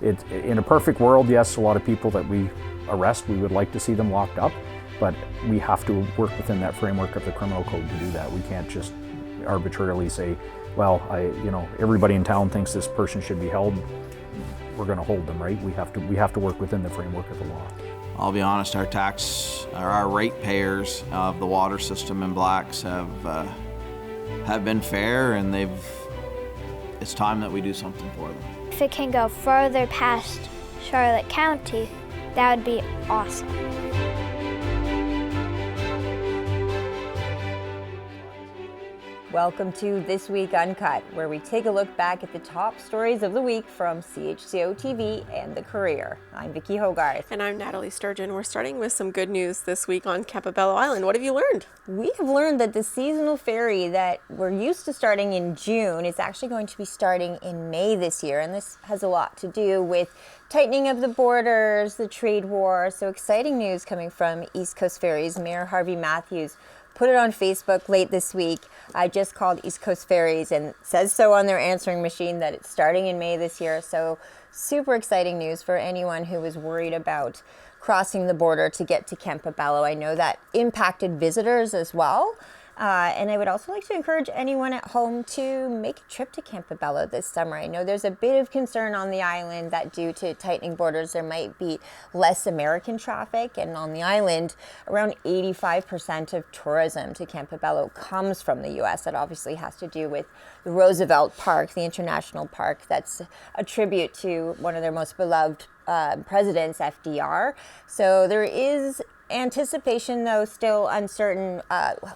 in a perfect world, yes, a lot of people that we arrest, we would like to see them locked up, but we have to work within that framework of the criminal code to do that. We can't just arbitrarily say, well, everybody in town thinks this person should be held, we're going to hold them, right? We have to work within the framework of the law. I'll be honest, our ratepayers of the water system in Blacks have been fair, and it's time that we do something for them. If it can go further past Charlotte County, that would be awesome. Welcome to This Week Uncut, where we take a look back at the top stories of the week from CHCO-TV and The Courier. I'm Vicki Hogarth. And I'm Nathalie Sturgeon. We're starting with some good news this week on Campobello Island. What have you learned? We have learned that the seasonal ferry that we're used to starting in June is actually going to be starting in May this year. And this has a lot to do with tightening of the borders, the trade war. So exciting news coming from East Coast Ferries. Mayor Harvey Matthews put it on Facebook late this week. I just called East Coast Ferries and it says so on their answering machine that it's starting in May this year. So super exciting news for anyone who was worried about crossing the border to get to Campobello. I know that impacted visitors as well. And I would also like to encourage anyone at home to make a trip to Campobello this summer. I know there's a bit of concern on the island that due to tightening borders, there might be less American traffic. And on the island, around 85% of tourism to Campobello comes from the U.S. That obviously has to do with the Roosevelt Park, the international park. That's a tribute to one of their most beloved presidents, FDR. So there is anticipation, though still uncertain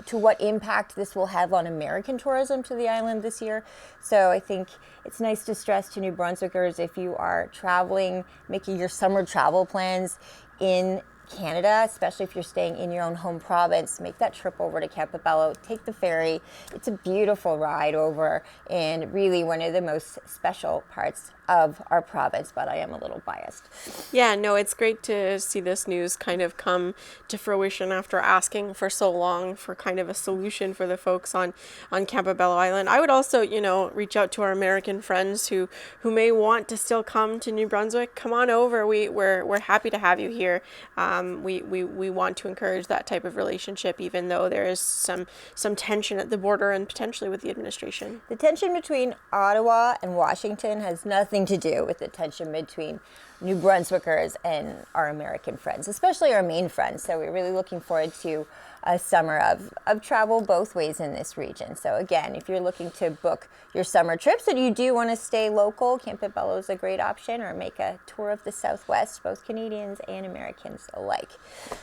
to what impact this will have on American tourism to the island this year. So I think it's nice to stress to New Brunswickers, if you are traveling, making your summer travel plans in Canada, especially if you're staying in your own home province, make that trip over to Campobello, take the ferry. It's a beautiful ride over and really one of the most special parts of our province, but I am a little biased. Yeah, no, it's great to see this news kind of come to fruition after asking for so long for kind of a solution for the folks on Campobello Island. I would also, reach out to our American friends who may want to still come to New Brunswick. Come on over. We're happy to have you here. We want to encourage that type of relationship, even though there is some tension at the border and potentially with the administration. The tension between Ottawa and Washington has nothing to do with the tension between New Brunswickers and our American friends, especially our Maine friends. So we're really looking forward to a summer of travel both ways in this region. So again, if you're looking to book your summer trips and you do want to stay local, Campobello is a great option, or make a tour of the Southwest, both Canadians and Americans alike.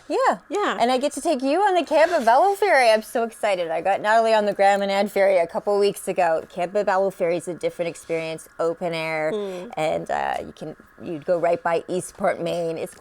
Yeah. And I get to take you on the Campobello ferry. I'm so excited. I got Nathalie on the Grand Menad ferry a couple weeks ago. Campobello ferry is a different experience, open air, and you'd go right by Eastport, Maine. It's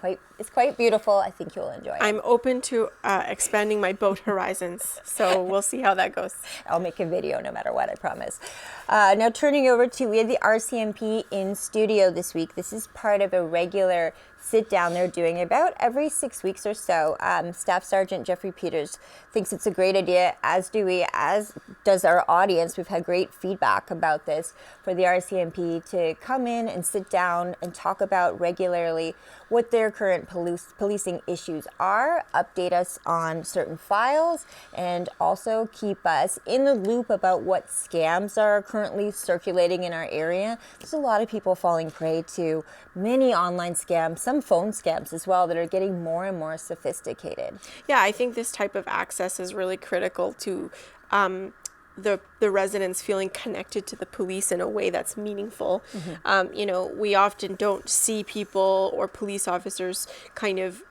quite beautiful. I think you'll enjoy it. I'm open to expanding my boat horizons, so we'll see how that goes. I'll make a video no matter what, I promise. Now turning over to, we had the RCMP in studio this week. This is part of a regular sit down they're doing about every 6 weeks or so. Staff Sergeant Jeffrey Peters thinks it's a great idea, as do we, as does our audience. We've had great feedback about this, for the RCMP to come in and sit down and talk about regularly what their current policing issues are, update us on certain files, and also keep us in the loop about what scams are currently circulating in our area. There's a lot of people falling prey to many online scams, some phone scams as well, that are getting more and more sophisticated. Yeah, I think this type of access is really critical to the residents feeling connected to the police in a way that's meaningful. We often don't see people or police officers kind of,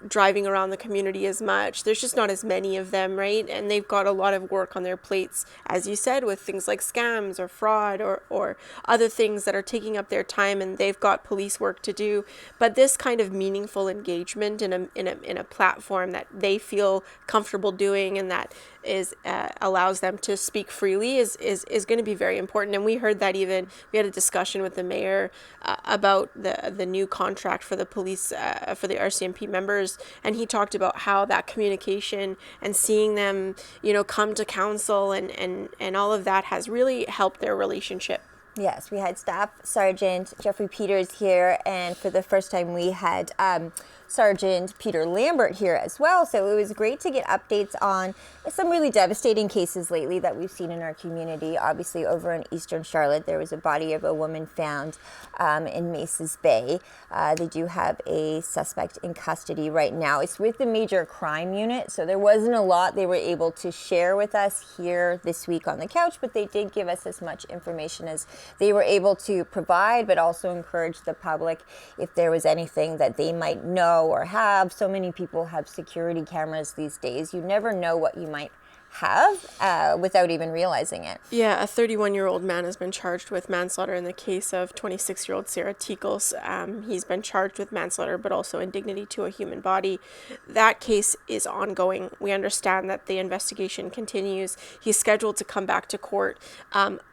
driving around the community as much. There's just not as many of them, right? And they've got a lot of work on their plates, as you said, with things like scams or fraud or other things that are taking up their time, and they've got police work to do. But this kind of meaningful engagement in a platform that they feel comfortable doing and that is allows them to speak freely is going to be very important. And we heard that we had a discussion with the mayor about the new contract for the police, for the RCMP members, and he talked about how that communication and seeing them, come to council and all of that has really helped their relationship. Yes, we had Staff Sergeant Jeffrey Peters here, and for the first time we had Sergeant Peter Lambert here as well. So it was great to get updates on some really devastating cases lately that we've seen in our community. Obviously, over in Eastern Charlotte, there was a body of a woman found in Maces Bay. They do have a suspect in custody right now. It's with the major crime unit, so there wasn't a lot they were able to share with us here this week on the couch, but they did give us as much information as they were able to provide, but also encourage the public if there was anything that they might know or have. So many people have security cameras these days. You never know what you might have without even realizing it. Yeah, a 31-year-old man has been charged with manslaughter in the case of 26-year-old Sarah Tiekels. He's been charged with manslaughter, but also indignity to a human body. That case is ongoing. We understand that the investigation continues. He's scheduled to come back to court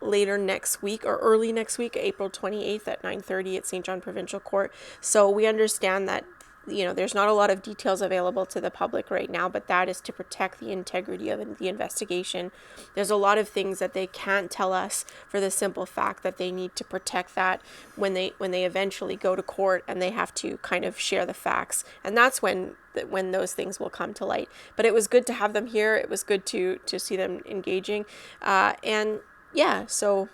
later next week or early next week, April 28th at 9:30 at St. John Provincial Court. So we understand that there's not a lot of details available to the public right now, but that is to protect the integrity of the investigation. There's a lot of things that they can't tell us for the simple fact that they need to protect that when they eventually go to court and they have to kind of share the facts. And that's when those things will come to light. But it was good to have them here. It was good to see them engaging. So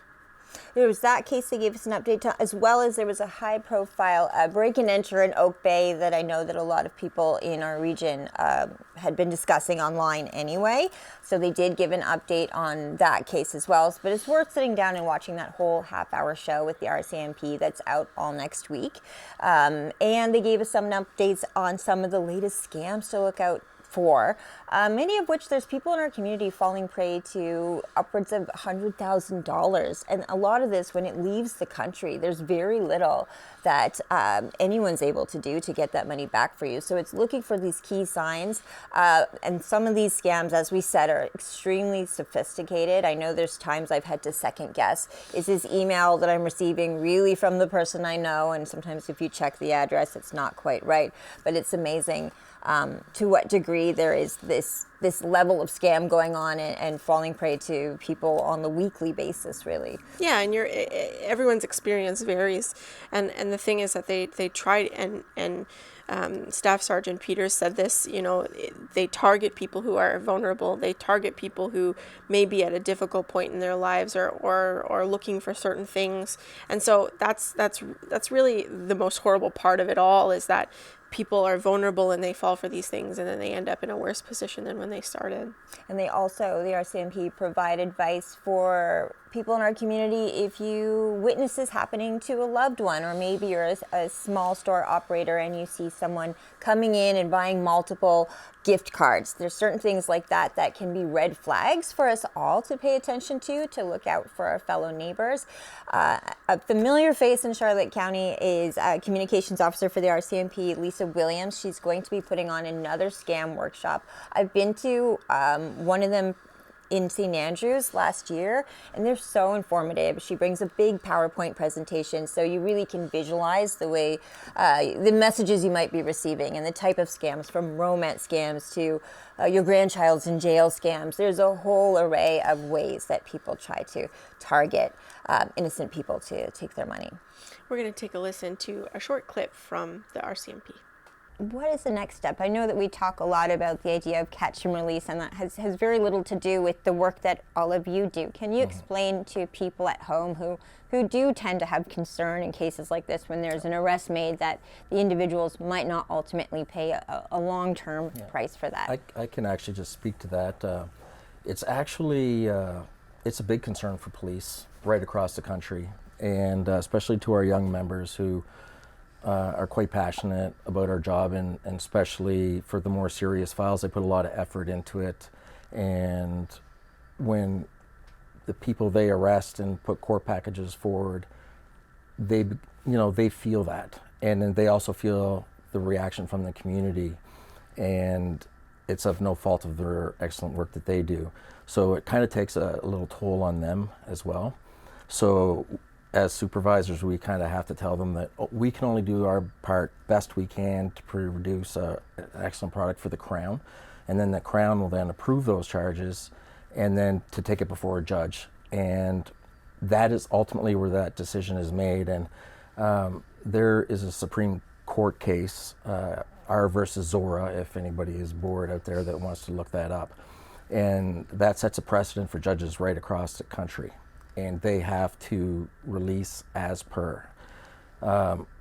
there was that case they gave us an update on, as well as there was a high-profile break and enter in Oak Bay that I know that a lot of people in our region had been discussing online anyway. So they did give an update on that case as well. But it's worth sitting down and watching that whole half-hour show with the RCMP that's out all next week. And they gave us some updates on some of the latest scams to look out for, many of which there's people in our community falling prey to upwards of $100,000. And a lot of this, when it leaves the country, there's very little that anyone's able to do to get that money back for you. So it's looking for these key signs. And some of these scams, as we said, are extremely sophisticated. I know there's times I've had to second guess, is this email that I'm receiving really from the person I know? And sometimes if you check the address, it's not quite right. But it's amazing to what degree there is this level of scam going on and falling prey to people on the weekly basis, really. Yeah, and everyone's experience varies, and the thing is that they tried and Staff Sergeant Peters said this, they target people who are vulnerable. They target people who may be at a difficult point in their lives or looking for certain things. And so that's really the most horrible part of it all, is that people are vulnerable and they fall for these things, and then they end up in a worse position than when they started. And they also, the RCMP, provide advice for people in our community if you witness this happening to a loved one, or maybe you're a small store operator and you see someone coming in and buying multiple gift cards. There's certain things like that that can be red flags for us all to pay attention to look out for our fellow neighbors. A familiar face in Charlotte County is Communications Officer for the RCMP, Lisa Williams. She's going to be putting on another scam workshop. I've been to one of them in St. Andrews last year, and they're so informative. She brings a big PowerPoint presentation, so you really can visualize the way, the messages you might be receiving and the type of scams, from romance scams to your grandchild's in jail scams. There's a whole array of ways that people try to target innocent people to take their money. We're going to take a listen to a short clip from the RCMP. What is the next step? I know that we talk a lot about the idea of catch and release, and that has very little to do with the work that all of you do. Can you explain to people at home who do tend to have concern in cases like this, when there's an arrest made, that the individuals might not ultimately pay a long-term price for that? I can actually just speak to that. It's actually, it's a big concern for police right across the country, and especially to our young members who are quite passionate about our job, and especially for the more serious files, they put a lot of effort into it. And when the people they arrest and put court packages forward, they feel that, and then they also feel the reaction from the community, and it's of no fault of their excellent work that they do. So it kind of takes a little toll on them as well. So as supervisors, we kind of have to tell them that we can only do our part best we can to produce an excellent product for the Crown, and then the Crown will then approve those charges, and then to take it before a judge. And that is ultimately where that decision is made. And there is a Supreme Court case, R versus Zora, if anybody is bored out there that wants to look that up. And that sets a precedent for judges right across the country. And they have to release as per.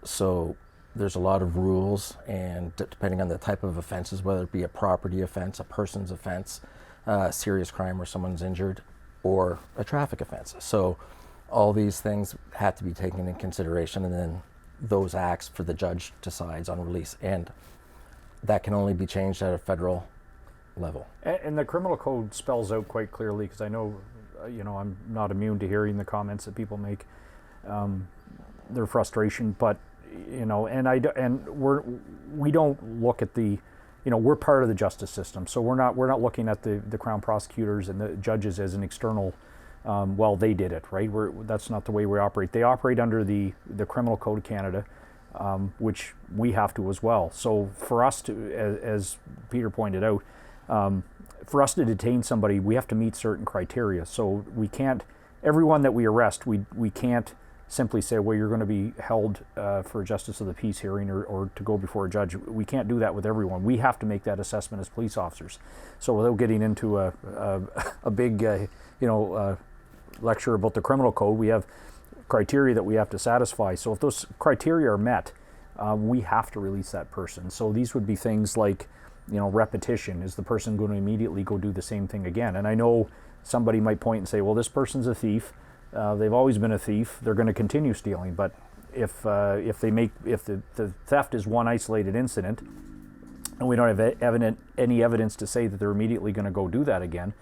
So there's a lot of rules, and depending on the type of offenses, whether it be a property offense, a person's offense, serious crime where someone's injured, or a traffic offense. So all these things have to be taken in consideration, and then those acts for the judge decides on release. And that can only be changed at a federal level. And the criminal code spells out quite clearly, because I know, I'm not immune to hearing the comments that people make, their frustration, but we don't look at the, we're part of the justice system, so we're not looking at the Crown prosecutors and the judges as an external. They did it, right? That's not the way we operate. They operate under the Criminal Code of Canada, which we have to as well. So for us to, as Peter pointed out, for us to detain somebody, we have to meet certain criteria. So we can't, everyone that we arrest, we can't simply say, well, you're going to be held for a justice of the peace hearing or to go before a judge. We can't do that with everyone. We have to make that assessment as police officers. So without getting into a big, lecture about the criminal code, we have criteria that we have to satisfy. So if those criteria are met, we have to release that person. So these would be things like, repetition. Is the person going to immediately go do the same thing again? And I know somebody might point and say, well, this person's a thief. They've always been a thief. They're going to continue stealing. But if the theft is one isolated incident, and we don't have any evidence to say that they're immediately going to go do that again,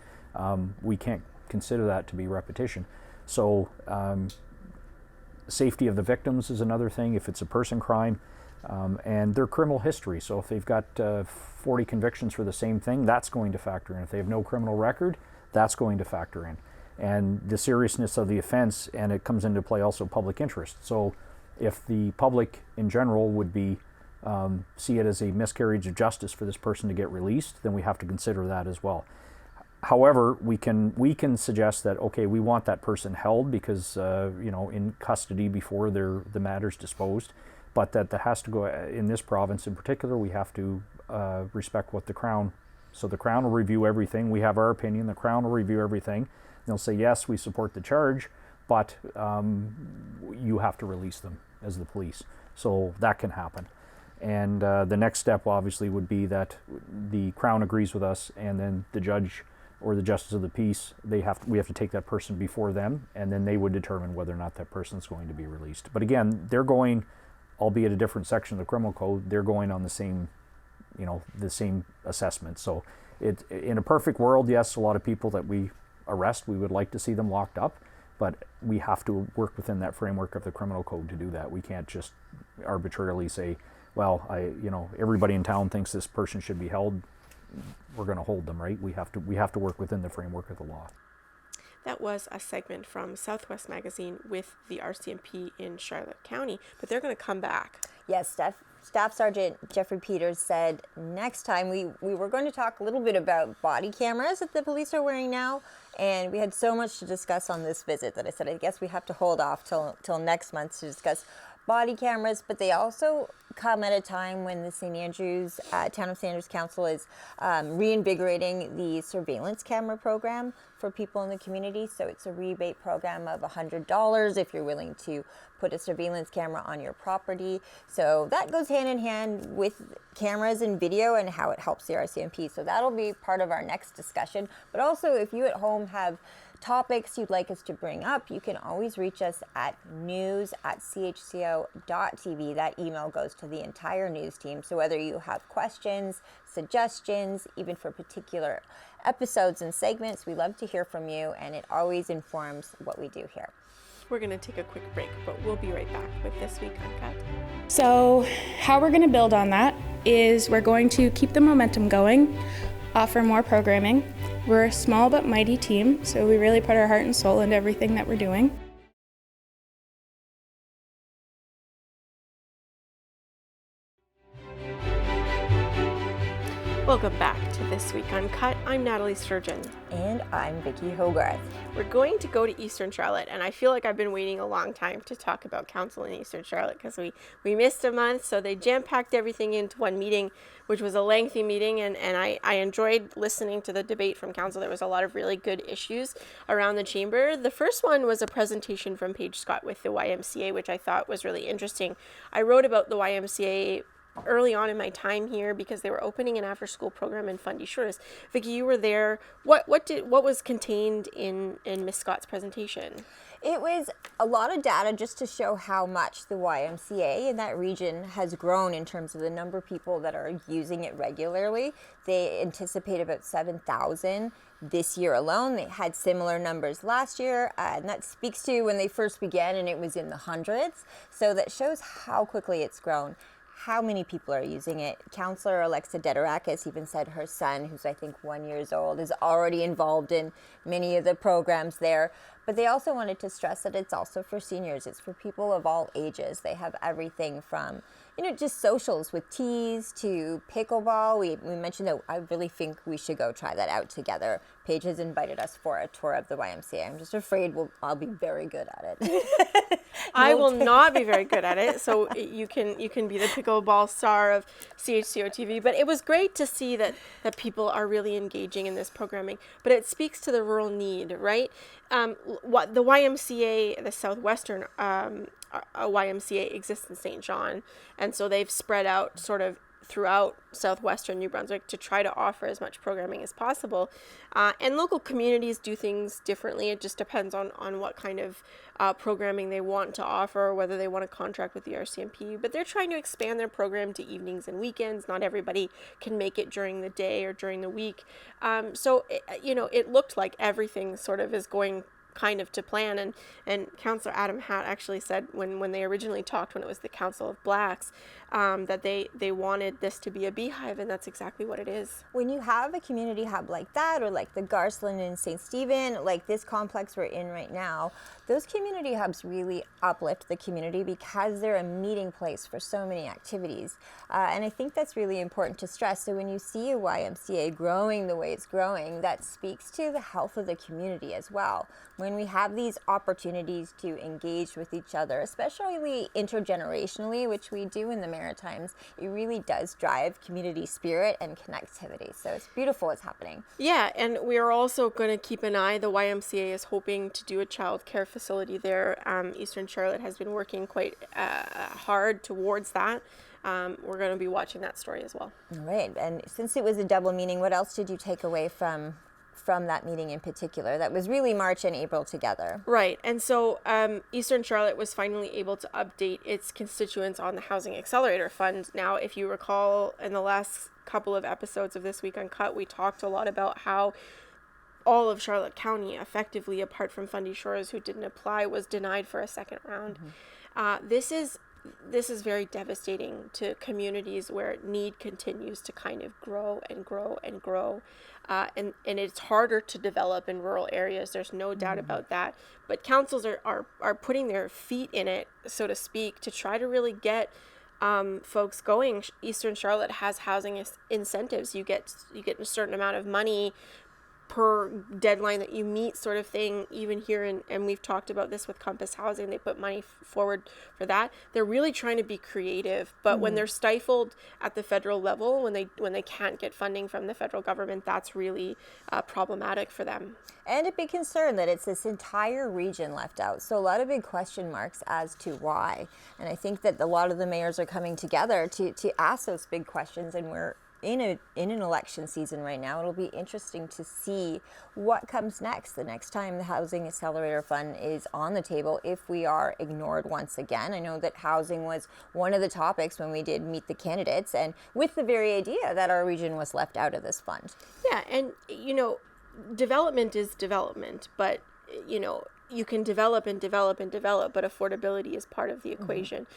we can't consider that to be repetition. So safety of the victims is another thing. If it's a person crime, and their criminal history. So if they've got 40 convictions for the same thing, that's going to factor in. If they have no criminal record, that's going to factor in. And the seriousness of the offense, and it comes into play also public interest. So if the public in general would be see it as a miscarriage of justice for this person to get released, then we have to consider that as well. However, we can suggest that, okay, we want that person held because in custody before the matter's disposed, but that has to go, in this province in particular, we have to respect what the Crown. So the Crown will review everything. We have our opinion. The Crown will review everything. They'll say, yes, we support the charge, but you have to release them as the police. So that can happen. And the next step obviously would be that the Crown agrees with us, and then the judge or the justice of the peace, we have to take that person before them, and then they would determine whether or not that person is going to be released. But again, they're going, albeit a different section of the criminal code, they're going on the same assessment. So in a perfect world, yes, a lot of people that we arrest, we would like to see them locked up, but we have to work within that framework of the criminal code to do that. We can't just arbitrarily say, well, everybody in town thinks this person should be held, we're going to hold them, right? We have to work within the framework of the law. That was a segment from Southwest Magazine with the RCMP in Charlotte County, but they're going to come back. Yes, Staff Sergeant Jeffrey Peters said next time we were going to talk a little bit about body cameras that the police are wearing now, and we had so much to discuss on this visit that I said I guess we have to hold off till next month to discuss body cameras, but they also come at a time when the St. Andrews, Town of St. Andrews Council is reinvigorating the surveillance camera program for people in the community. So it's a rebate program of $100 if you're willing to put a surveillance camera on your property. So that goes hand in hand with cameras and video and how it helps the RCMP. So that'll be part of our next discussion. But also, if you at home have topics you'd like us to bring up, you can always reach us at news@chco.tv. That email goes to the entire news team. So whether you have questions, suggestions, even for particular episodes and segments, we love to hear from you, and it always informs what we do here. We're going to take a quick break, but we'll be right back with This Week Uncut. So how we're going to build on that is we're going to keep the momentum going, offer more programming. We're a small but mighty team, so we really put our heart and soul into everything that we're doing. Welcome back to This Week Uncut. I'm Nathalie Sturgeon. And I'm Vicki Hogarth. We're going to go to Eastern Charlotte, and I feel like I've been waiting a long time to talk about council in Eastern Charlotte because we missed a month, so they jam-packed everything into one meeting, which was a lengthy meeting, and I enjoyed listening to the debate from council. There was a lot of really good issues around the chamber. The first one was a presentation from Paige Scott with the YMCA, which I thought was really interesting. I wrote about the YMCA early on in my time here because they were opening an after-school program in Fundy Shores. Vicki, you were there. What was contained in Miss Scott's presentation? It was a lot of data just to show how much the YMCA in that region has grown in terms of the number of people that are using it regularly. They anticipate about 7,000 this year alone. They had similar numbers last year, and that speaks to when they first began, and it was in the hundreds. So that shows how quickly it's grown. How many people are using it. Councillor Alexa Dedorakis even said her son, who's I think 1 year old, is already involved in many of the programs there. But they also wanted to stress that it's also for seniors. It's for people of all ages. They have everything from, just socials with teas to pickleball. We mentioned that I really think we should go try that out together. Paige has invited us for a tour of the YMCA. I'm just afraid I'll be very good at it. I will not be very good at it, so you can be the pickleball star of CHCO-TV. But it was great to see that people are really engaging in this programming. But it speaks to the rural need, right? What the YMCA, the Southwestern YMCA, exists in St. John, and so they've spread out sort of throughout southwestern New Brunswick to try to offer as much programming as possible. And local communities do things differently. It just depends on what kind of programming they want to offer, whether they want to contract with the RCMP. But they're trying to expand their program to evenings and weekends. Not everybody can make it during the day or during the week. So it looked like everything sort of is going kind of to plan, and Councillor Adam Hatt actually said when they originally talked, when it was the Council of Blacks, that they wanted this to be a beehive, and that's exactly what it is. When you have a community hub like that, or like the Garsland and St. Stephen, like this complex we're in right now, those community hubs really uplift the community because they're a meeting place for so many activities. And I think that's really important to stress. So when you see a YMCA growing the way it's growing, that speaks to the health of the community as well. When we have these opportunities to engage with each other, especially intergenerationally, which we do in the Maritimes, it really does drive community spirit and connectivity. So it's beautiful what's happening. Yeah, and we are also going to keep an eye. The YMCA is hoping to do a child care facility there. Eastern Charlotte has been working quite hard towards that. We're going to be watching that story as well. All right, and since it was a double meeting, what else did you take away from that meeting in particular? That was really March and April together. Right, and so Eastern Charlotte was finally able to update its constituents on the Housing Accelerator Fund. Now, if you recall, in the last couple of episodes of This Week Uncut, we talked a lot about how all of Charlotte County, effectively, apart from Fundy Shores, who didn't apply, was denied for a second round. Mm-hmm. This is very devastating to communities where need continues to kind of grow and grow and grow. And it's harder to develop in rural areas. There's no doubt about that. But councils are putting their feet in it, so to speak, to try to really get folks going. Eastern Charlotte has housing incentives. You get a certain amount of money per deadline that you meet, sort of thing. Even here, and we've talked about this with Compass Housing, they put money forward for that. They're really trying to be creative, but when they're stifled at the federal level, when they can't get funding from the federal government, that's really problematic for them. And a big concern that it's this entire region left out. So a lot of big question marks as to why. And I think that a lot of the mayors are coming together to ask those big questions, and we're in an election season right now. It'll be interesting to see what comes next, the next time the Housing Accelerator Fund is on the table, if we are ignored once again. I know that housing was one of the topics when we did meet the candidates, and with the very idea that our region was left out of this fund. Yeah, and development is development, but you can develop and develop and develop, but affordability is part of the equation.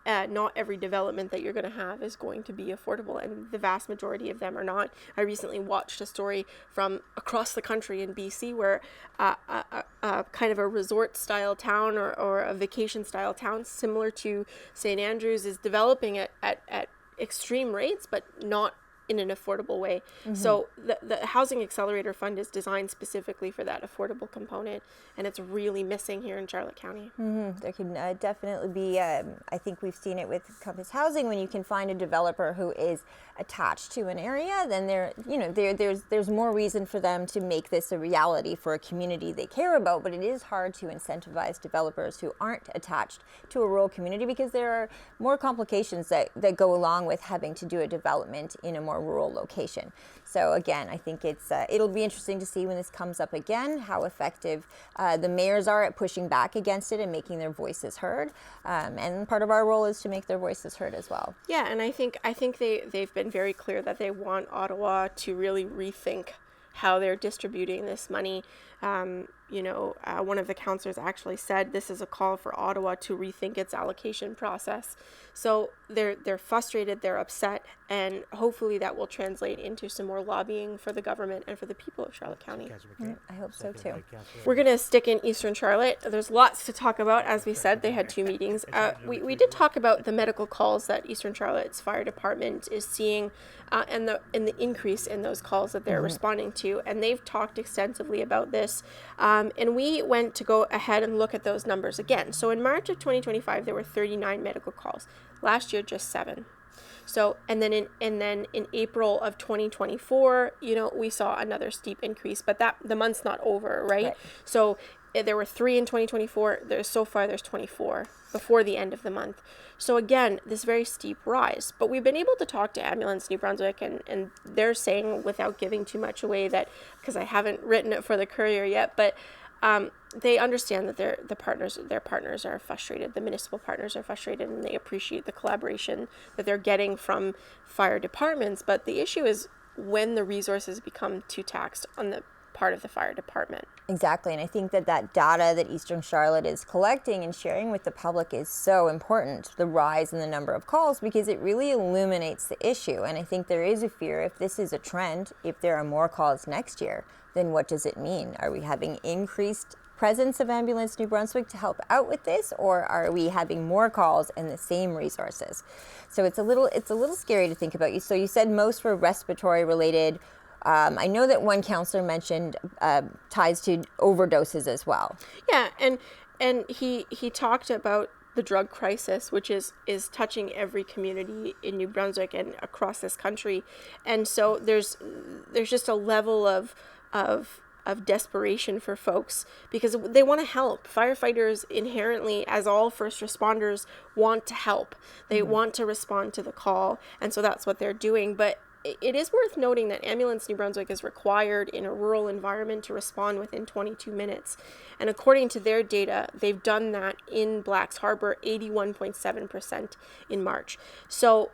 Not every development that you're going to have is going to be affordable, and the vast majority of them are not. I recently watched a story from across the country in BC where kind of a resort-style town or a vacation-style town similar to St. Andrews is developing at extreme rates, but not in an affordable way. So the Housing Accelerator Fund is designed specifically for that affordable component, and it's really missing here in Charlotte County. There can definitely be, I think we've seen it with Compass Housing, when you can find a developer who is attached to an area, then there's more reason for them to make this a reality for a community they care about. But it is hard to incentivize developers who aren't attached to a rural community, because there are more complications that go along with having to do a development in a more rural location. So again, I think it'll be interesting to see when this comes up again, how effective the mayors are at pushing back against it and making their voices heard. And part of our role is to make their voices heard as well. Yeah, and I think they've been very clear that they want Ottawa to really rethink how they're distributing this money. One of the councillors actually said this is a call for Ottawa to rethink its allocation process. So they're frustrated, they're upset, and hopefully that will translate into some more lobbying for the government and for the people of Charlotte County. I hope so too. We're going to stick in Eastern Charlotte. There's lots to talk about. As we said, they had 2 meetings. We did talk about the medical calls that Eastern Charlotte's fire department is seeing, and the increase in those calls that they're responding to. And they've talked extensively about this. And we went to go ahead and look at those numbers again. So in March of 2025, there were 39 medical calls. Last year, just 7. So, and then in April of 2024, we saw another steep increase, but the month's not over, right? So there were 3 in 2024. There's 24 before the end of the month. So again, this very steep rise. But we've been able to talk to Ambulance New Brunswick, and they're saying, without giving too much away, that, because I haven't written it for the Courier yet, but they understand that their partners are frustrated. The municipal partners are frustrated, and they appreciate the collaboration that they're getting from fire departments. But the issue is when the resources become too taxed on the part of the fire department. Exactly, and I think that data that Eastern Charlotte is collecting and sharing with the public is so important, the rise in the number of calls, because it really illuminates the issue. And I think there is a fear, if this is a trend, if there are more calls next year, then what does it mean? Are we having increased presence of Ambulance New Brunswick to help out with this, or are we having more calls and the same resources? So it's a little scary to think about. So you said most were respiratory related. I know that one councillor mentioned ties to overdoses as well. Yeah, and he talked about the drug crisis, which is touching every community in New Brunswick and across this country. And so there's just a level of desperation for folks, because they want to help. Firefighters inherently, as all first responders, want to help. They want to respond to the call, and so that's what they're doing. But it is worth noting that Ambulance New Brunswick is required in a rural environment to respond within 22 minutes. And according to their data, they've done that in Blacks Harbour 81.7% in March. So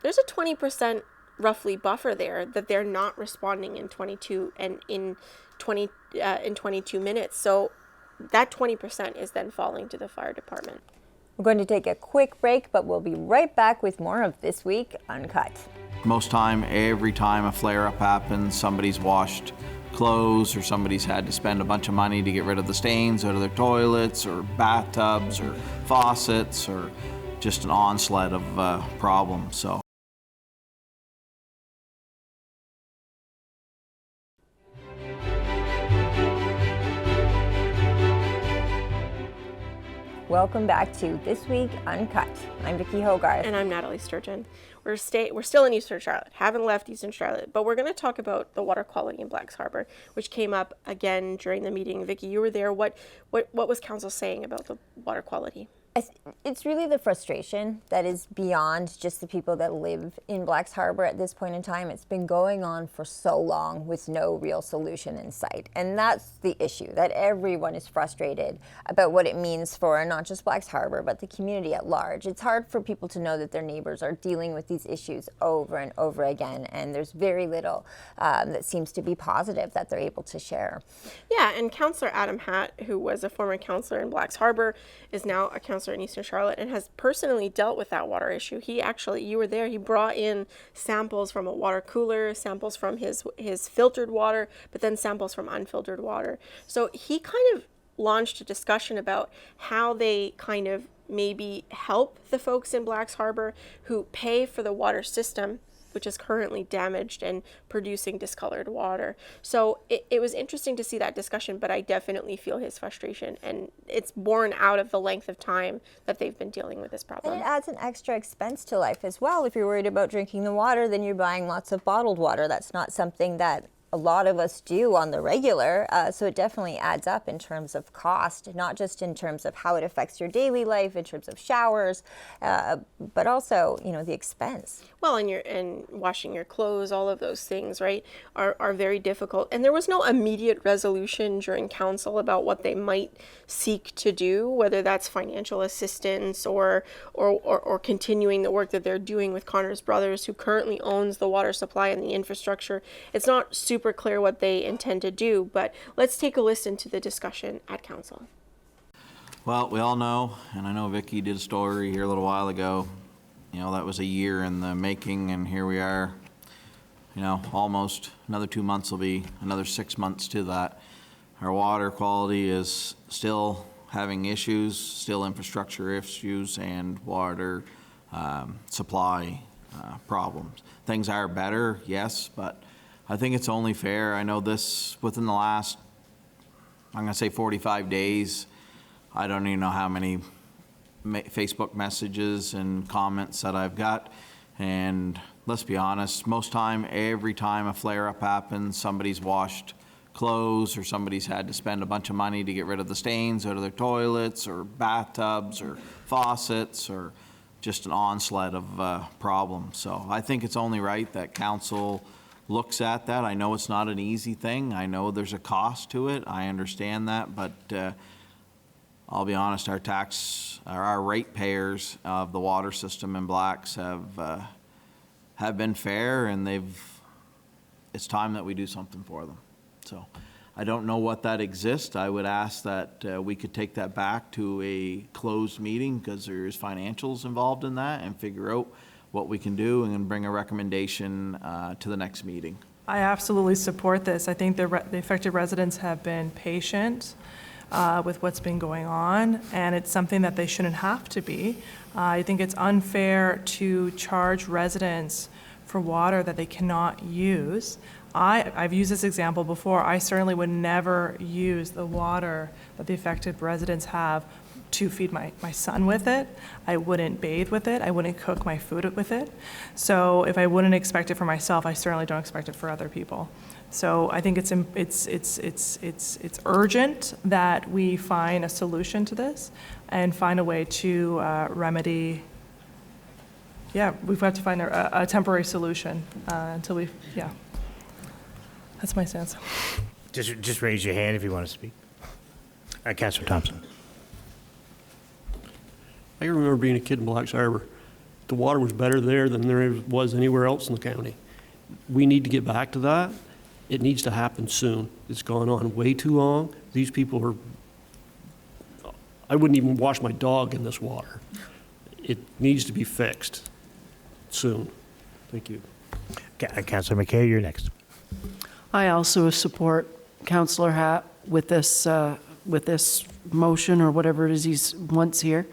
there's a 20% roughly buffer there that they're not responding in 22 minutes. So that 20% is then falling to the fire department. We're going to take a quick break, but we'll be right back with more of This Week Uncut. Most time, every time a flare-up happens, somebody's washed clothes, or somebody's had to spend a bunch of money to get rid of the stains out of their toilets or bathtubs or faucets, or just an onslaught of problems. So. Welcome back to This Week Uncut. I'm Vicki Hogarth. And I'm Nathalie Sturgeon. We're still in Eastern Charlotte, haven't left Eastern Charlotte, but we're going to talk about the water quality in Blacks Harbour, which came up again during the meeting. Vicki, you were there. What was council saying about the water quality? It's really the frustration that is beyond just the people that live in Blacks Harbour at this point in time. It's been going on for so long with no real solution in sight. And that's the issue, that everyone is frustrated about what it means for not just Blacks Harbour, but the community at large. It's hard for people to know that their neighbours are dealing with these issues over and over again, and there's very little that seems to be positive that they're able to share. Yeah, and Councillor Adam Hatt, who was a former councillor in Blacks Harbour, is now a councillor in Eastern Charlotte and has personally dealt with that water issue. He actually, you were there, he brought in samples from a water cooler, samples from his filtered water, but then samples from unfiltered water. So he kind of launched a discussion about how they kind of maybe help the folks in Blacks Harbour who pay for the water system, which is currently damaged and producing discolored water. So it was interesting to see that discussion, but I definitely feel his frustration, and it's born out of the length of time that they've been dealing with this problem. And it adds an extra expense to life as well. If you're worried about drinking the water, then you're buying lots of bottled water. That's not something that a lot of us do on the regular, so it definitely adds up in terms of cost, not just in terms of how it affects your daily life, in terms of showers, but also, you know, the expense. Well, and washing your clothes, all of those things, right, are very difficult. And there was no immediate resolution during council about what they might seek to do, whether that's financial assistance or continuing the work that they're doing with Connors Brothers, who currently owns the water supply and the infrastructure. It's not super clear what they intend to do, but let's take a listen to the discussion at council. Well, we all know, and I know Vicki did a story here a little while ago, you know, that was a year in the making, and here we are, you know, almost another 2 months will be another 6 months to that. Our water quality is still having issues, still infrastructure issues, and water supply problems. Things are better, yes, but I think it's only fair. I know this within the last, I'm going to say 45 days, I don't even know how many Facebook messages and comments that I've got. And let's be honest, every time a flare-up happens, somebody's washed clothes or somebody's had to spend a bunch of money to get rid of the stains out of their toilets or bathtubs or faucets, or just an onslaught of problems. So I think it's only right that council looks at that. I know it's not an easy thing. I know there's a cost to it. I understand that, but I'll be honest, our ratepayers of the water system in Blacks have been fair, and it's time that we do something for them. So I don't know what that exists. I would ask that we could take that back to a closed meeting, because there's financials involved in that, and figure out what we can do and bring a recommendation to the next meeting. I absolutely support this. I think the affected residents have been patient with what's been going on, and it's something that they shouldn't have to be. I think it's unfair to charge residents for water that they cannot use. I've used this example before. I certainly would never use the water that the affected residents have to feed my son with it. I wouldn't bathe with it. I wouldn't cook my food with it. So if I wouldn't expect it for myself, I certainly don't expect it for other people. So I think it's urgent that we find a solution to this and find a way to remedy. Yeah, we've got to find a temporary solution until that's my stance. Just raise your hand if you want to speak. Councilor Thompson. I can remember being a kid in Blacks Harbor. The water was better there than there was anywhere else in the county. We need to get back to that. It needs to happen soon. It's gone on way too long. These people I wouldn't even wash my dog in this water. It needs to be fixed soon. Thank you. Councilor McKay, you're next. I also support Councillor Hatt with this motion, or whatever it is he wants here,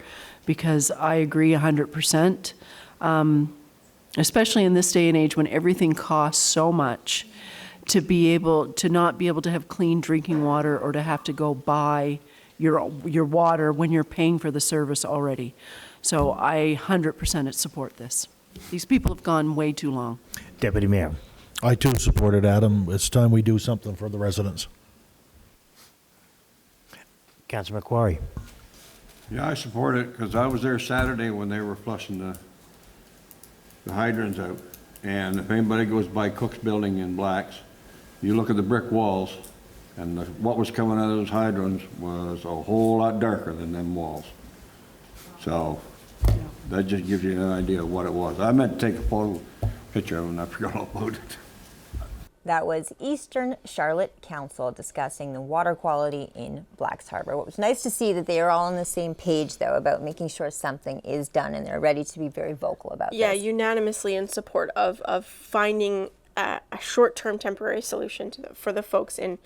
because I agree 100%, especially in this day and age when everything costs so much, to not be able to have clean drinking water, or to have to go buy your water when you're paying for the service already. So I 100% support this. These people have gone way too long. Deputy Mayor. I too support it, Adam. It's time we do something for the residents. Councilor McQuarrie. Yeah, I support it, because I was there Saturday when they were flushing the hydrants out. And if anybody goes by Cook's building in Blacks, you look at the brick walls, and what was coming out of those hydrants was a whole lot darker than them walls. So that just gives you an idea of what it was. I meant to take a picture of it, and I forgot all about it. That was Eastern Charlotte Council discussing the water quality in Blacks Harbor. What was nice to see that they are all on the same page, though, about making sure something is done, and they're ready to be very vocal about this. Yeah, unanimously in support of finding a short-term temporary solution for the folks in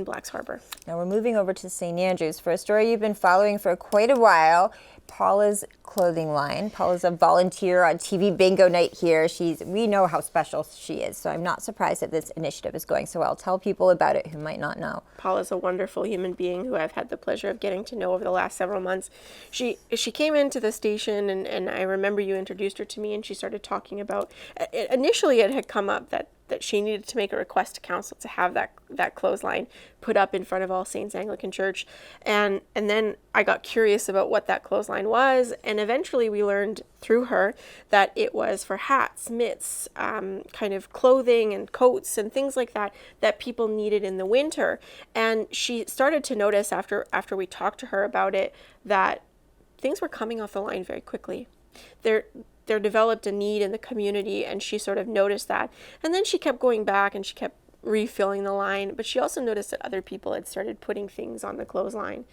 Blacks Harbor. Now we're moving over to St. Andrews for a story you've been following for quite a while. Paula's clothing line. Paula's a volunteer on TV bingo night here. We know how special she is, so I'm not surprised that this initiative is going so well. Tell people about it who might not know. Paula's a wonderful human being who I've had the pleasure of getting to know over the last several months. She came into the station, and I remember you introduced her to me, and she started talking about, initially it had come up that she needed to make a request to council to have that clothesline put up in front of All Saints Anglican Church. And then I got curious about what that clothesline was, and eventually we learned through her that it was for hats, mitts, kind of clothing and coats and things like that people needed in the winter. And she started to notice after we talked to her about it that things were coming off the line very quickly. There developed a need in the community, and she sort of noticed that. And then she kept going back and she kept refilling the line, but she also noticed that other people had started putting things on the clothesline.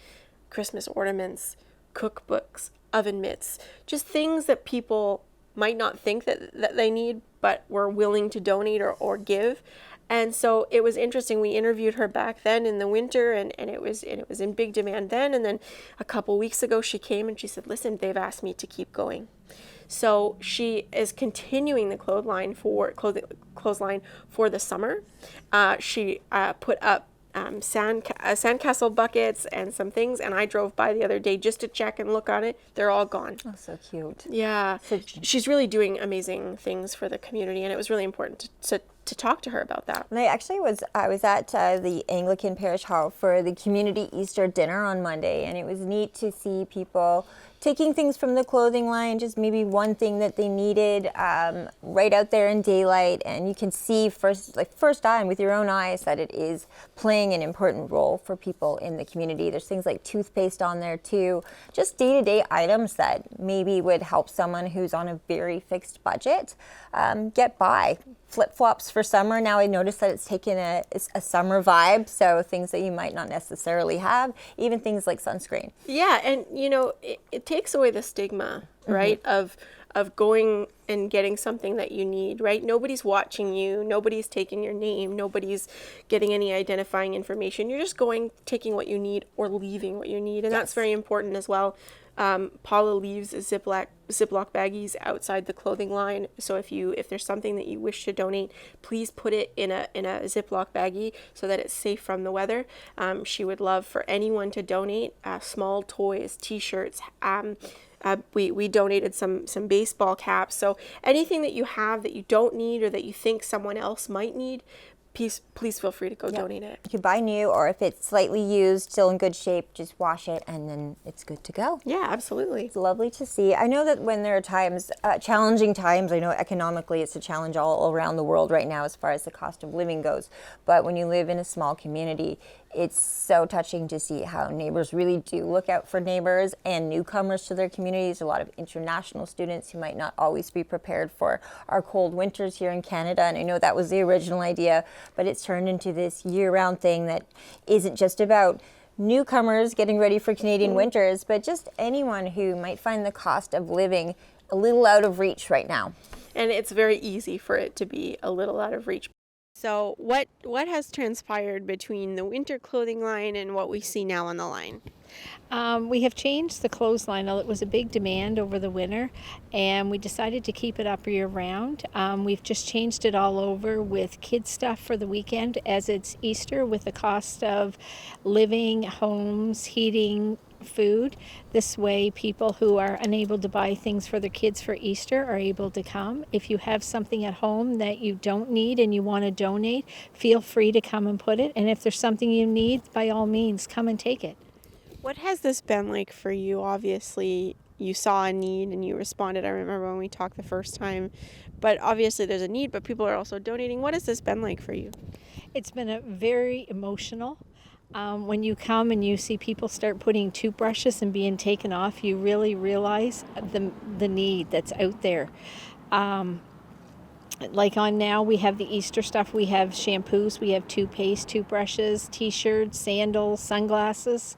Christmas ornaments, cookbooks, oven mitts, just things that people might not think that they need, but were willing to donate or give. And so it was interesting. We interviewed her back then in the winter, and it was in big demand then. And then a couple weeks ago, she came and she said, "Listen, they've asked me to keep going." So she is continuing the clothesline for the summer. She put up sandcastle buckets and some things, and I drove by the other day just to check and look on it. They're all gone. Oh, so cute. Yeah, she's really doing amazing things for the community, and it was really important to talk to her about that. And I was at the Anglican Parish Hall for the community Easter dinner on Monday, and it was neat to see people taking things from the clothing line, just maybe one thing that they needed, right out there in daylight, and you can see first time with your own eyes that it is playing an important role for people in the community. There's things like toothpaste on there too, just day-to-day items that maybe would help someone who's on a very fixed budget get by. Flip-flops for summer. Now I noticed that it's taken a summer vibe, so things that you might not necessarily have, even things like sunscreen. Yeah, and it takes away the stigma, right, of going and getting something that you need, right? Nobody's watching you, nobody's taking your name, nobody's getting any identifying information. You're just going, taking what you need or leaving what you need, and that's very important as well. Paula leaves Ziploc baggies outside the clothing line. So if there's something that you wish to donate, please put it in a Ziploc baggie so that it's safe from the weather. She would love for anyone to donate small toys, T-shirts. We donated some baseball caps. So anything that you have that you don't need or that you think someone else might need, please feel free to go donate it. You could buy new, or if it's slightly used, still in good shape, just wash it and then it's good to go. Yeah, absolutely. It's lovely to see. I know that when there are times, challenging times, I know economically it's a challenge all around the world right now as far as the cost of living goes, but when you live in a small community, it's so touching to see how neighbors really do look out for neighbors and newcomers to their communities. A lot of international students who might not always be prepared for our cold winters here in Canada. And I know that was the original idea, but it's turned into this year-round thing that isn't just about newcomers getting ready for Canadian winters, but just anyone who might find the cost of living a little out of reach right now. And it's very easy for it to be a little out of reach. So what has transpired between the winter clothing line and what we see now on the line? We have changed the clothesline. It was a big demand over the winter, and we decided to keep it up year-round. We've just changed it all over with kids stuff for the weekend as it's Easter, with the cost of living, homes, heating, food. This way people who are unable to buy things for their kids for Easter are able to come. If you have something at home that you don't need and you want to donate, feel free to come and put it. And if there's something you need, by all means, come and take it. What has this been like for you? Obviously, you saw a need and you responded. I remember when we talked the first time. But obviously there's a need, but people are also donating. What has this been like for you? It's been a very emotional. When you come and you see people start putting toothbrushes and being taken off, you really realize the need that's out there. Like on now, we have the Easter stuff. We have shampoos, we have toothpaste, toothbrushes, T-shirts, sandals, sunglasses.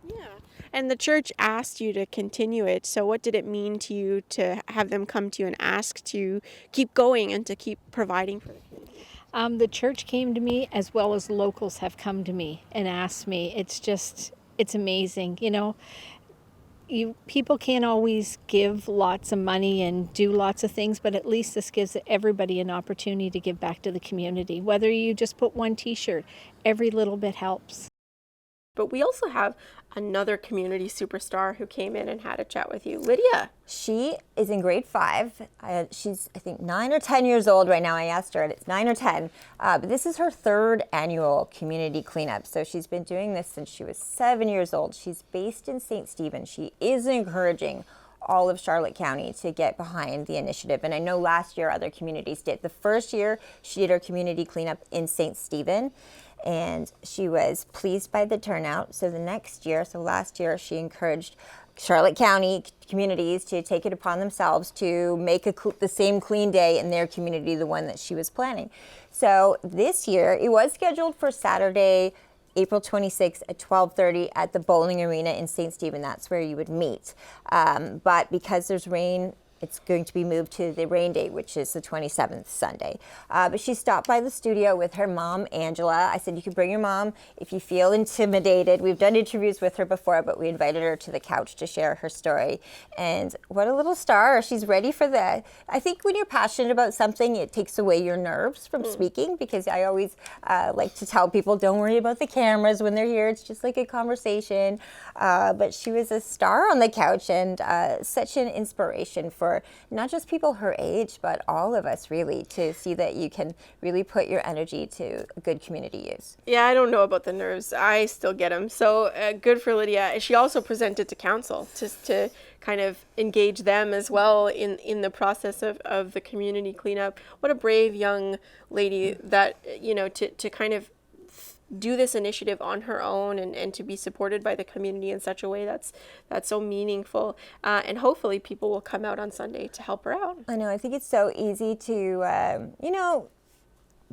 Yeah. And the church asked you to continue it. So what did it mean to you to have them come to you and ask to keep going and to keep providing for the community? The church came to me, as well as locals have come to me and asked me. It's amazing. people can't always give lots of money and do lots of things, but at least this gives everybody an opportunity to give back to the community. Whether you just put one t-shirt, every little bit helps. But we also have another community superstar who came in and had a chat with you, Lydia. She is in grade 5. She's, I think, 9 or 10 years old right now. I asked her, and it's 9 or 10. But this is her 3rd annual community cleanup. So she's been doing this since she was 7 years old. She's based in St. Stephen. She is encouraging all of Charlotte County to get behind the initiative. And I know last year other communities did. The first year she did her community cleanup in St. Stephen, and she was pleased by the turnout. So the next year, so last year, she encouraged Charlotte County communities to take it upon themselves to make the same clean day in their community, the one that she was planning. So this year, it was scheduled for Saturday, April 26th at 12:30 at the bowling arena in St. Stephen. That's where you would meet. But because there's rain, it's going to be moved to the rain date, which is the 27th, Sunday. But she stopped by the studio with her mom, Angela. I said, you can bring your mom if you feel intimidated. We've done interviews with her before, but we invited her to the couch to share her story. And what a little star. She's ready for that. I think when you're passionate about something, it takes away your nerves from speaking, because I always like to tell people, don't worry about the cameras when they're here. It's just like a conversation. But she was a star on the couch, and such an inspiration for not just people her age, but all of us, really, to see that you can really put your energy to good community use. Yeah, I don't know about the nerves. I still get them. So good for Lydia. She also presented to council just to kind of engage them as well in the process of the community cleanup. What a brave young lady that, you know, to kind of do this initiative on her own and to be supported by the community in such a way that's so meaningful. And hopefully people will come out on Sunday to help her out. I know, I think it's so easy to,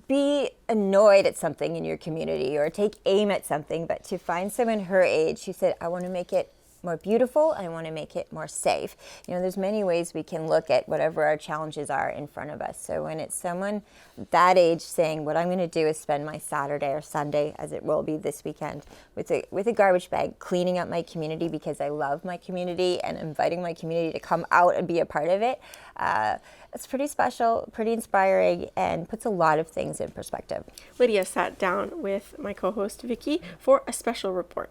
be annoyed at something in your community or take aim at something, but to find someone her age who said, I want to make it more beautiful, I want to make it more safe. You know, there's many ways we can look at whatever our challenges are in front of us. So when it's someone that age saying, what I'm going to do is spend my Saturday or Sunday, as it will be this weekend, with a garbage bag, cleaning up my community because I love my community and inviting my community to come out and be a part of it, it's pretty special, pretty inspiring, and puts a lot of things in perspective. Lydia sat down with my co-host Vicki for a special report.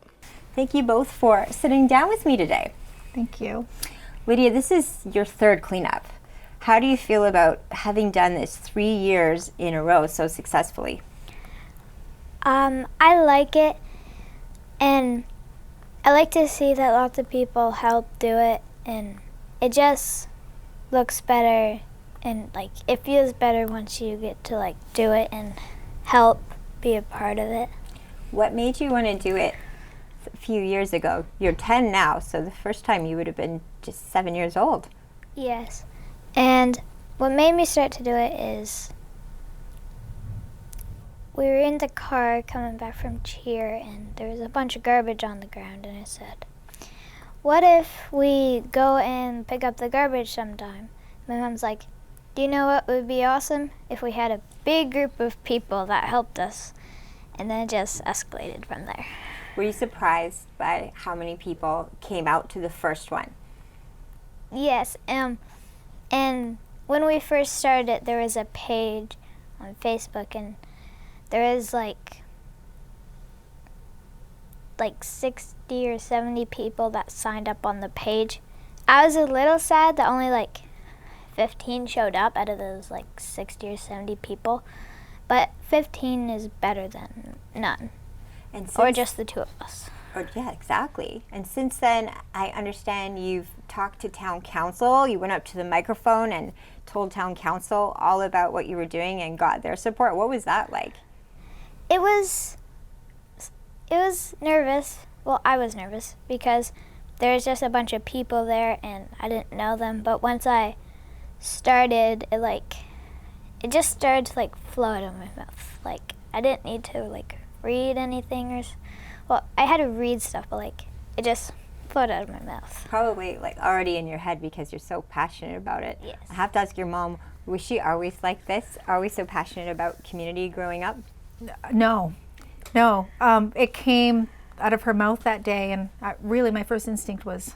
Thank you both for sitting down with me today. Thank you. Lydia, this is your 3rd cleanup. How do you feel about having done this 3 years in a row so successfully? I like it, and I like to see that lots of people help do it, and it just looks better, and like it feels better once you get to do it and help be a part of it. What made you want to do it a few years ago? You're 10 now, so the first time you would have been just 7 years old. Yes, and what made me start to do it is we were in the car coming back from cheer, and there was a bunch of garbage on the ground, and I said, what if we go and pick up the garbage sometime? My mom's like, do you know what would be awesome? If we had a big group of people that helped us. And then it just escalated from there. Were you surprised by how many people came out to the first one? Yes, and when we first started it, there was a page on Facebook, and there was like 60 or 70 people that signed up on the page. I was a little sad that only 15 showed up out of those 60 or 70 people, but 15 is better than none. Or just the two of us. Yeah, exactly. And since then, I understand you've talked to town council. You went up to the microphone and told town council all about what you were doing and got their support. What was that like? It was nervous. Well, I was nervous because there was just a bunch of people there and I didn't know them. But once I started, it just started to flow out of my mouth. I didn't need to read anything well, I had to read stuff, but it just flowed out of my mouth. Probably already in your head because you're so passionate about it. Yes. I have to ask your mom, was she always like this? Always so passionate about community growing up? No. It came out of her mouth that day, and really my first instinct was,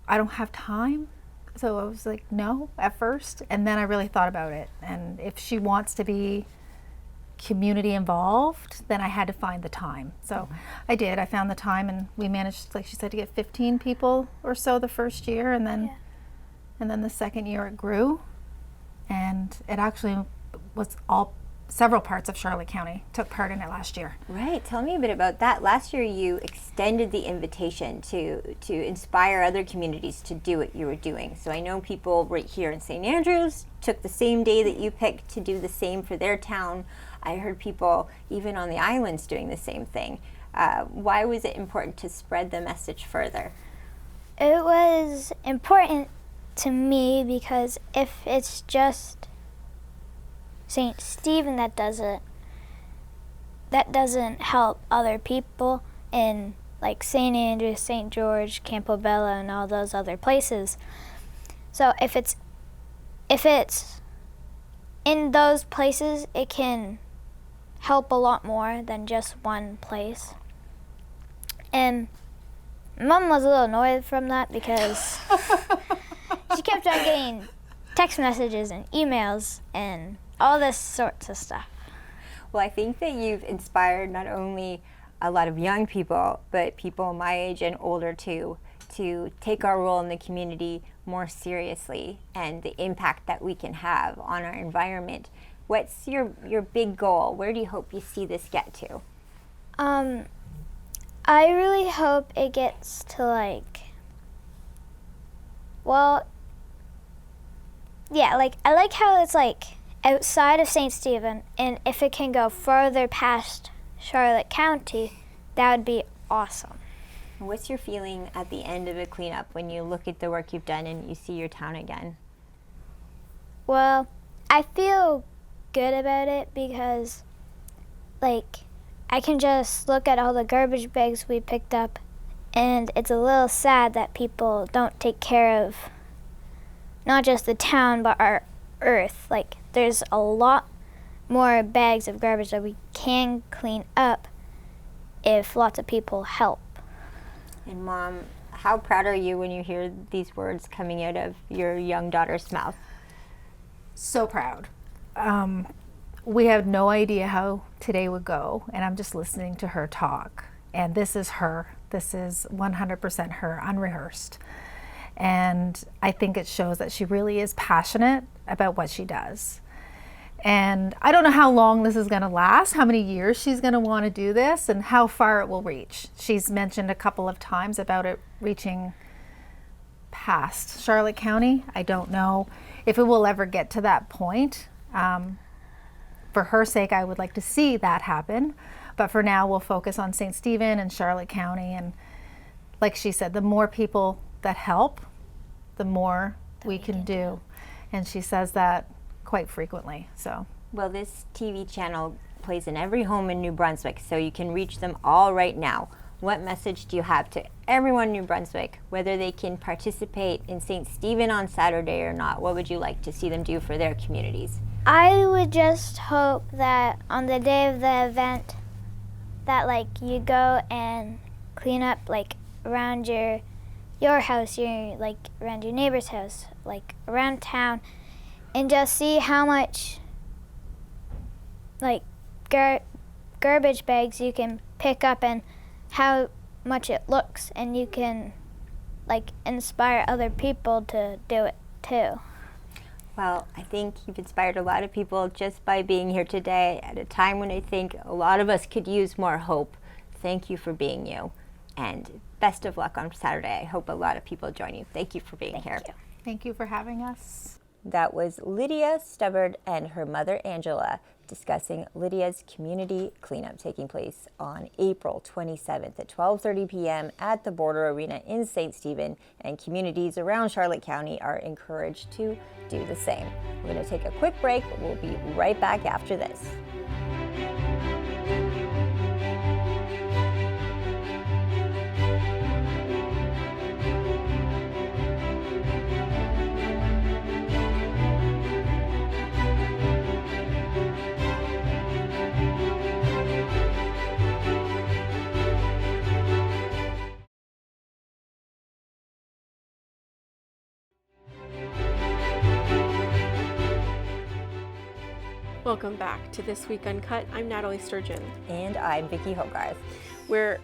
I don't have time. So I was like, no, at first. And then I really thought about it. And if she wants to be community involved, then I had to find the time. So I did. I found the time, and we managed, like she said, to get 15 people or so the first year, and then the second year it grew, and it actually was several parts of Charlotte County took part in it last year. Right. Tell me a bit about that. Last year you extended the invitation to inspire other communities to do what you were doing. So I know people right here in St. Andrews took the same day that you picked to do the same for their town. I heard people even on the islands doing the same thing. Why was it important to spread the message further? It was important to me because if it's just St. Stephen that does it, that doesn't help other people in like St. Andrews, St. George, Campobello, and all those other places. So if it's in those places, it can help a lot more than just one place. And Mom was a little annoyed from that because she kept on getting text messages and emails and all this sorts of stuff. Well, I think that you've inspired not only a lot of young people, but people my age and older too, to take our role in the community more seriously and the impact that we can have on our environment. What's your big goal? Where do you hope you see this get to? I really hope it gets to I like how it's outside of St. Stephen, and if it can go further past Charlotte County, that would be awesome. What's your feeling at the end of a cleanup when you look at the work you've done and you see your town again? Well, I feel good about it because I can just look at all the garbage bags we picked up, and it's a little sad that people don't take care of not just the town but our earth. There's a lot more bags of garbage that we can clean up if lots of people help. And Mom, how proud are you when you hear these words coming out of your young daughter's mouth? So proud. We had no idea how today would go, and I'm just listening to her talk. And this is her. This is 100% her, unrehearsed. And I think it shows that she really is passionate about what she does. And I don't know how long this is going to last, how many years she's going to want to do this, and how far it will reach. She's mentioned a couple of times about it reaching past Charlotte County. I don't know if it will ever get to that point. For her sake, I would like to see that happen. But for now, we'll focus on St. Stephen and Charlotte County. And like she said, the more people that help, the more we can do. And she says that quite frequently. So, well, this TV channel plays in every home in New Brunswick, so you can reach them all right now. What message do you have to everyone in New Brunswick, whether they can participate in St. Stephen on Saturday or not? What would you like to see them do for their communities? I would just hope that on the day of the event that you go and clean up around your house, around your neighbor's house, around town, and just see how much garbage bags you can pick up and how much it looks, and you can inspire other people to do it too. Well, I think you've inspired a lot of people just by being here today at a time when I think a lot of us could use more hope. Thank you for being you, and best of luck on Saturday. I hope a lot of people join you. Thank you for being here. Thank you for having us. That was Lydia Stubbard and her mother Angela discussing Lydia's community cleanup taking place on April 27th at 12:30 p.m. at the Border Arena in St. Stephen, and communities around Charlotte County are encouraged to do the same. We're going to take a quick break, but we'll be right back after this. Welcome back to This Week Uncut. I'm Nathalie Sturgeon. And I'm Vicki Hogarth. We're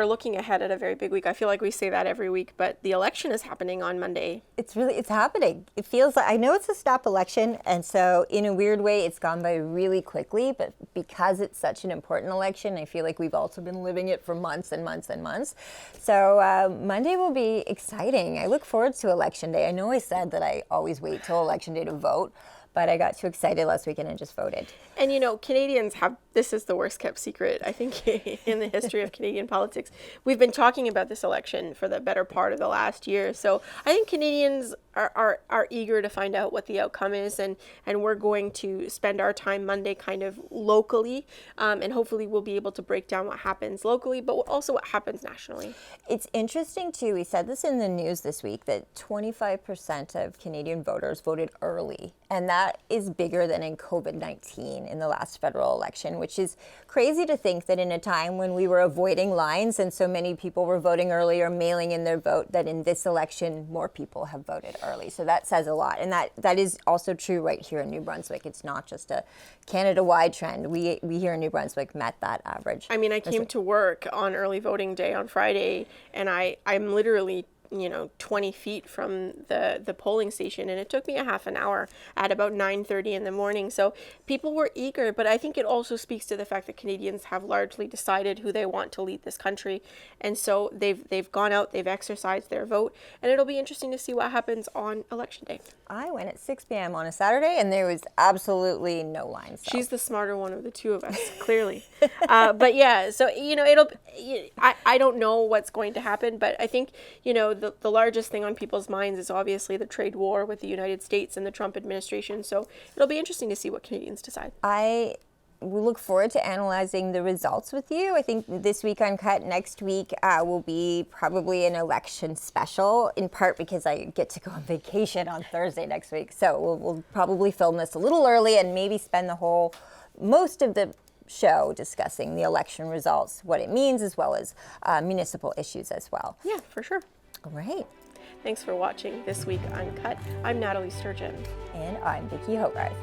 looking ahead at a very big week. I feel like we say that every week, but the election is happening on Monday. It's happening. It feels like, I know it's a snap election, and so in a weird way, it's gone by really quickly, but because it's such an important election, I feel like we've also been living it for months and months and months. So Monday will be exciting. I look forward to Election Day. I know I said that I always wait till Election Day to vote, but I got too excited last weekend and just voted. And you know, Canadians have, this is the worst kept secret, I think, in the history of Canadian politics. We've been talking about this election for the better part of the last year. So I think Canadians are eager to find out what the outcome is, and we're going to spend our time Monday kind of locally, and hopefully we'll be able to break down what happens locally, but also what happens nationally. It's interesting too, we said this in the news this week, that 25% of Canadian voters voted early. And that is bigger than in COVID-19 in the last federal election, which is crazy to think that in a time when we were avoiding lines and so many people were voting early or mailing in their vote, that in this election, more people have voted early. So that says a lot. And that is also true right here in New Brunswick. It's not just a Canada-wide trend. We here in New Brunswick met that average. I mean, I came to work on early voting day on Friday, and I'm literally 20 feet from the polling station, and it took me a half an hour at about 9:30 in the morning. So people were eager, but I think it also speaks to the fact that Canadians have largely decided who they want to lead this country, and so they've gone out, they've exercised their vote, and it'll be interesting to see what happens on Election Day. I went at 6 p.m. on a Saturday, and there was absolutely no line. So. She's the smarter one of the two of us, clearly. But yeah, so I don't know what's going to happen, but I think the largest thing on people's minds is obviously the trade war with the United States and the Trump administration. So it'll be interesting to see what Canadians decide. We look forward to analyzing the results with you. I think This Week Uncut next week will be probably an election special, in part because I get to go on vacation on Thursday next week. So we'll probably film this a little early and maybe spend most of the show discussing the election results, what it means, as well as municipal issues as well. Yeah, for sure. All right. Thanks for watching This Week Uncut. I'm Nathalie Sturgeon. And I'm Vicki Hogarth.